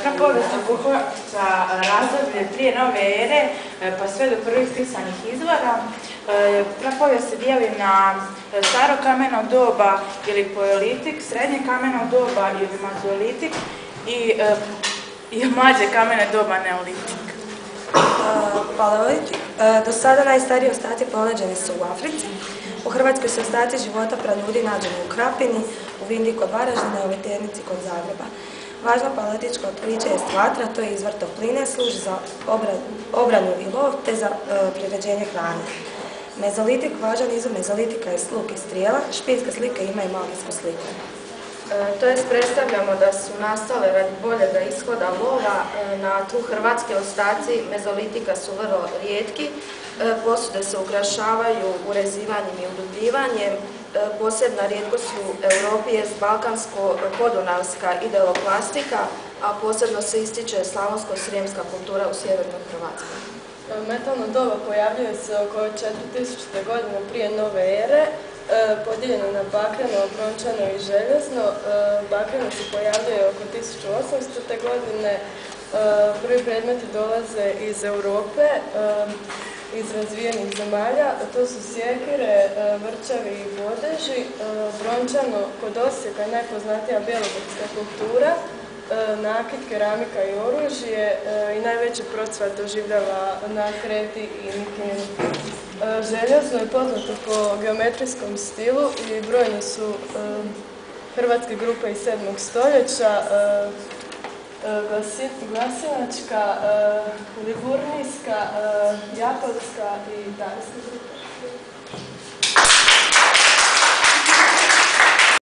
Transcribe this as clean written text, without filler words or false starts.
Prapovijest obuhvaća razdoblje prije nove ere pa sve do prvih pisanih izvora. Prapovijest se dijeli na staro kameno doba ili paleolitik, srednje kameno doba ili mezoolitik i mlađe kameno doba neolitik. Paleolitik. Do sada najstariji ostaci pronađeni su u Africi. U Hrvatskoj su ostaci života praljudi nađeni u Krapini, u Vindiji kod Varaždina i u Veternici kod Zagreba. Važno paleolitičko otkriće je vatra, to je izvor topline, služi za obranu i lov te za priređenje hrane. Mezolitik, važan izum mezolitika je luk i strijela, špiljska slika ima i magijsku sliku. To jest predstavljamo da su nastale radi boljega ishoda lova. Na tlu Hrvatske ostaci mezolitika su vrlo rijetki. Posude se ukrašavaju urezivanjem i udubljivanjem. Posebna rijetkost su u Europi jest balkansko-podunavska ideloplastika, a posebno se ističe slavonsko-srijemska kultura u sjevernoj Hrvatskoj. Metalno doba pojavljuje se oko 4000. godine prije nove ere, podijeljeno na bakreno, brončano i željezno. Bakreno se pojavljuje oko 1800. godine. Prvi predmeti dolaze iz Europe, iz razvijenih zemalja. To su sjekire, vrčavi i bodeži. Brončano kod Osijeka je najpoznatija bjelogorska kultura, nakit, keramika i oružje i najveći procvat doživljava na Kreti i Mikeni. Željezno je poznato po geometrijskom stilu i brojne su hrvatske grupe iz 7. stoljeća, Glasinačka, Liburnijska, Japanska i Danska grupa.